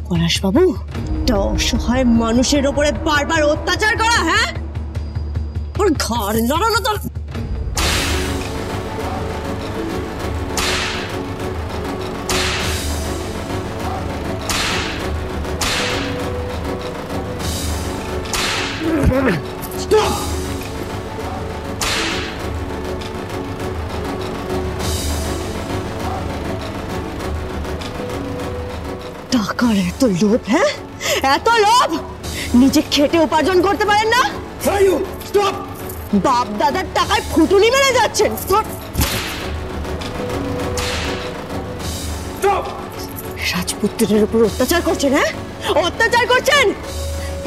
পলাশ বাবু, অসহায় মানুষের ওপরে বারবার অত্যাচার করা, হ্যাঁ? ওর ঘর নড়ানো তো টাকার এত লোভ, হ্যাঁ? এত লোভ! নিজে খেটে উপার্জন করতে পারেন না? বাপ দাদার টাকায় ফুটুনি মেরে যাচ্ছেন। রাজপুত্রের উপর অত্যাচার করছেন, হ্যাঁ? অত্যাচার করছেন।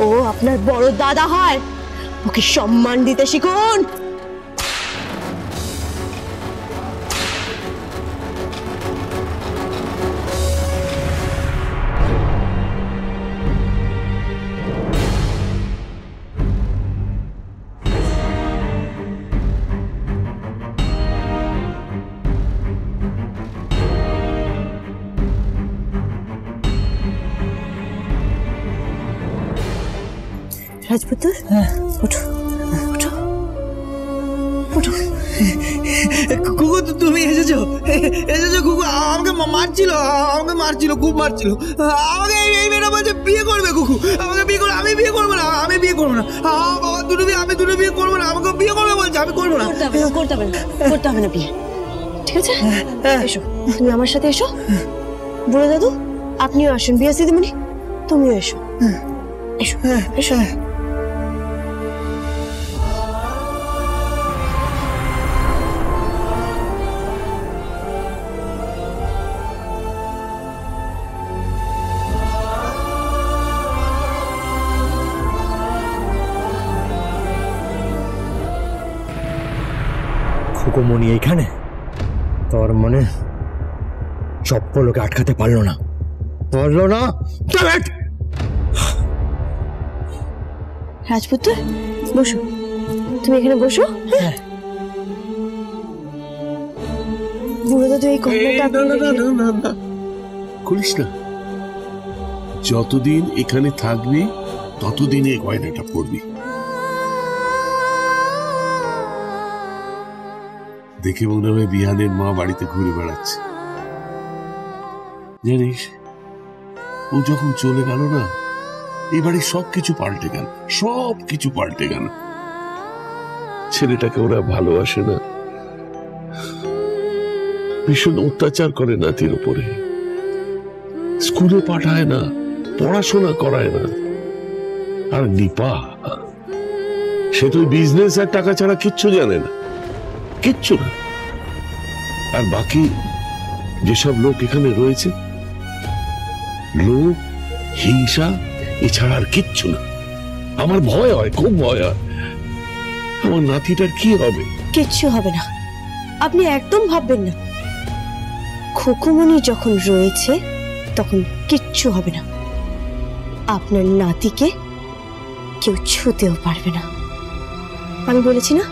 ও আপনার বড় দাদা হয়, ওকে সম্মান দিতে শিখুন। রাজপুত্র, ওঠো ওঠো ওঠো। কুকু, তুমি এসেছো? কুকু আমাকে মারছিল, খুব মারছিল আমাকে। এই মেয়েটা বলছে বিয়ে করবে। কুকু আমাকে বিয়ে করবে। আমি বিয়ে করবো না, আমি বাবা আমি দুটো বিয়ে করবো না। আমাকে বিয়ে করবে বলছে, আমি করবো না। করতে হবে না বিয়ে, ঠিক আছে? এসো, তুমি আমার সাথে এসো। বুড়ো দাদু, আপনিও আসুন। বিয়ে দিদিমণি, তুমিও এসো। এসো এসো। খুকুমণি এইখানে? তোর মনে চপ্পলকে আটকাতে পারলো না? রাজপুত্র, বসো। তুমি এখানে বসো। বুড়ো দাদু, এই না করিস না। যতদিন এখানে থাকবি ততদিন এই গয়নাটা পরবি। দেখে মনে হয় বিহানের মা বাড়িতে ঘুরে বেড়াচ্ছে। জানিস, ও যখন চলে গেল না, এই বাড়ির সবকিছু পাল্টে গেল। ছেলেটাকে ওরা ভালোবাসে না, ভীষণ অত্যাচার করে নাতির উপরে। স্কুলে পাঠায় না, পড়াশোনা করায় না। আর নিপা, সে তো বিজনেস আর টাকা ছাড়া কিচ্ছু জানে না, কিচ্ছু না। আর বাকি যেসব লোক এখানে রয়েছে, লোভ, হিংসা এছাড়া আর কিচ্ছু না। আমার ভয় হয়, খুব ভয় হয়। আমার নাতিটার কি হবে? কিচ্ছু হবে না, আপনি একদম ভাববেন না। খুকুমণি যখন রয়েছে তখন কিচ্ছু হবে না। আপনার নাতিকে কেউ ছুঁতেও পারবে না। আমি বলেছি না,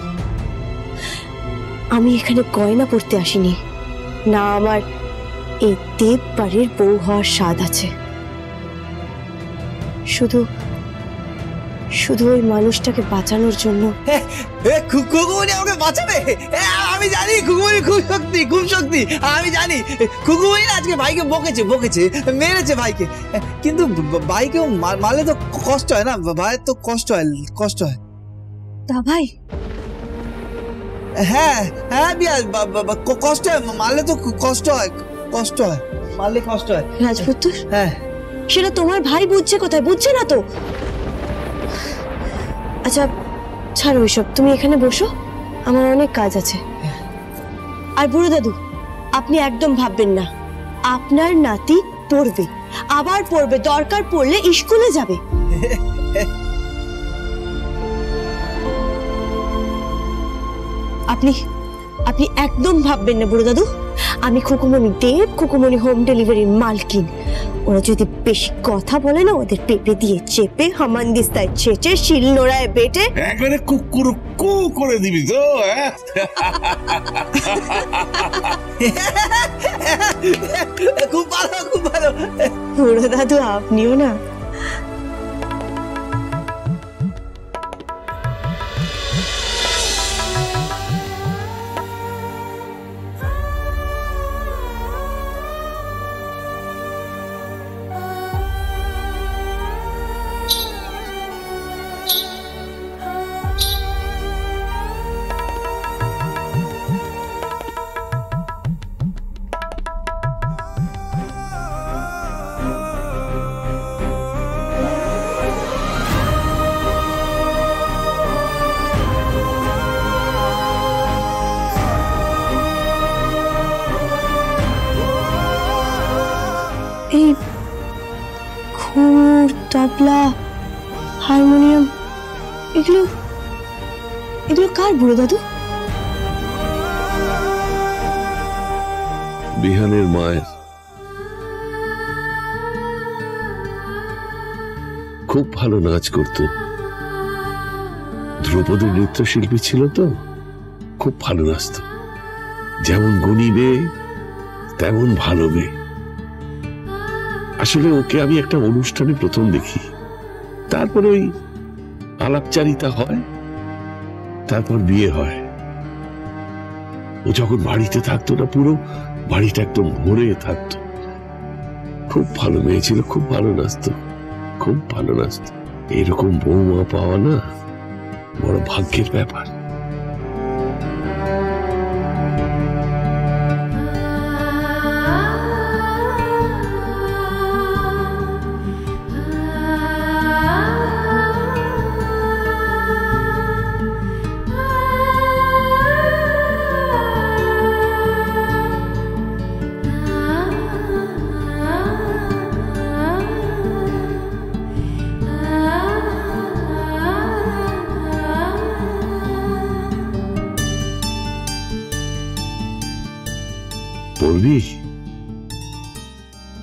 আমি এখানে গয়না পরতে আসিনি না। আমার এই দেব বাড়ির বউ হওয়ার স্বাদ আছে। শুধু ওই মানুষটাকে বাঁচানোর জন্য। খুকুমণি আমাকে বাঁচাবে? আমি জানি খুকুমণি খুব শক্তি। আমি জানি খুকুমণি আজকে ভাইকে বকেছে, মেরেছে ভাইকে। কিন্তু ভাইকেও মারলে তো কষ্ট হয় না, ভাইয়ের তো কষ্ট হয়। তা ভাই? হ্যাঁ বিয়া, কষ্ট হয়, মারলে তো কষ্ট হয়, মারলে কষ্ট হয়। রাজপুত্র, হ্যাঁ, সেটা তোমার ভাই বুঝছে কোথায়? বুঝছে না তো। আচ্ছা ছাড়ো এসব, তুমি এখানে বসো, আমার অনেক কাজ আছে। আর বুড়ো দাদু, আপনি একদম ভাববেন না, আপনার নাতি পড়বে, আবার পড়বে, দরকার পড়লে স্কুলে যাবে। আপনি একদম ভাববেন না বুড়ো দাদু। আমি খুকুমণি দেব, খুকুমণি হোম ডেলিভারির মালকিন। ওরা যদি বেশি কথা বলে না, ওদের পেঁপে দিয়ে চেপে হামানদিস্তায় ছেঁচে শিল নোড়ায় বেটে একবারে কুকুর কু করে দিবি তো। খুব ভালো, খুব ভালো। বুড়ো দাদু আপনিও না। এই ঘুর, তবলা, হারমোনিয়াম, এগুলো এগুলো কার বুড়ো দাদু? বিহানের মায়ের। খুব ভালো নাচ করতো। ধ্রুপদী নৃত্যশিল্পী ছিল তো, খুব ভালো নাচত। যেমন গুণী মেয়ে তেমন ভালো মেয়ে। আসলে ওকে আমি একটা অনুষ্ঠানে প্রথম দেখি, তারপর ওই আলাপচারিতা হয়, তারপর বিয়ে হয়। ও যখন বাড়িতে থাকতো না, পুরো বাড়িটা একদম ভরে থাকতো। খুব ভালো মেয়ে ছিল, খুব ভালো নাচতো, খুব ভালো নাচতো। এরকম বৌমা পাওয়া না বড় ভাগ্যের ব্যাপার। পড়বি?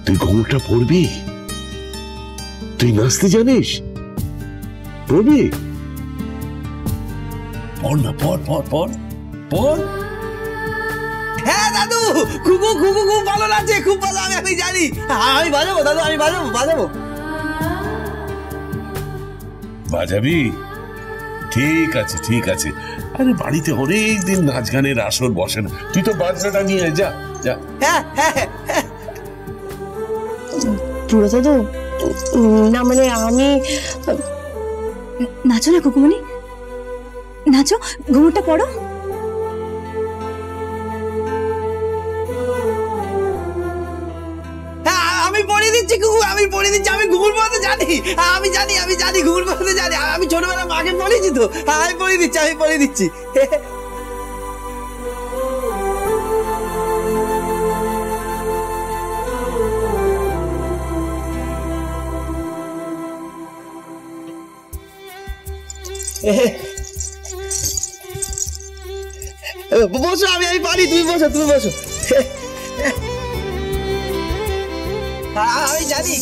তুই ঘুমটা পড়বি? তুই নাচতে জানিস? পড়বি? পড় না, পড় পড় পড় পড়। হ্যাঁ দাদু, খুকু খুকু খুব ভালো নাচে, খুব ভালো। আমি জানি, আমি বাজাবো দাদু, আমি বাজাবো বাজাবো। বাজাবি? ঠিক আছে ঠিক আছে। আরে বাড়িতে অনেক দিন নাচ গানের আসর বসে না, তুই তো বাজনাটা নিয়ে যা যা। হ্যাঁ হ্যাঁ হ্যাঁ। বুড়ো দাদু, না মানে আমি। নাচো না কুকুমনি, নাচো, ঘুমটা পড়ো। আমি পড়ে দিচ্ছি কুকু, আমি পড়ে দিচ্ছি। আমি ঘুঘুর পড়তে জানি, আমি জানি, আমি জানি ঘুঘুর পড়তে জানি। আমি ছোটবেলা মাকে পড়েছি তো, আমি পড়ে দিচ্ছি, আমি পড়ে দিচ্ছি। বসো, আমি পারি, তুমি বসো, তুমি বসো। আমি জানি।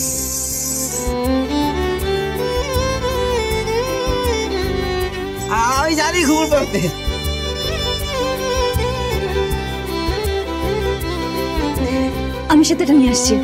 আমি জানি ঘুঘুর পড়তে। আমি সাথে এটা নিয়ে আসছি।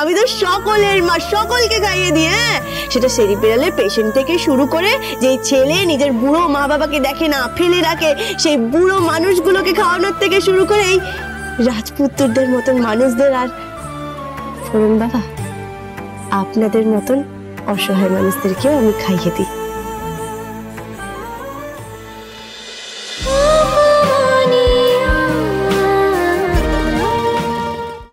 আমি তো সকলের মা, সকলকে খাইয়ে দিই। হ্যাঁ, সেটা সেরিব্রালের পেশেন্ট থেকে শুরু করে যে ছেলে নিজের বুড়ো মা বাবাকে দেখে না, ফেলে রাখে, সেই বুড়ো মানুষগুলোকে খাওয়ানোর থেকে শুরু করে এই রাজপুত্রদের মতন মানুষদের। আর ফোরন বাবা, আপনাদের মতন অসহায় মানুষদেরকেও আমি খাইয়ে দিই।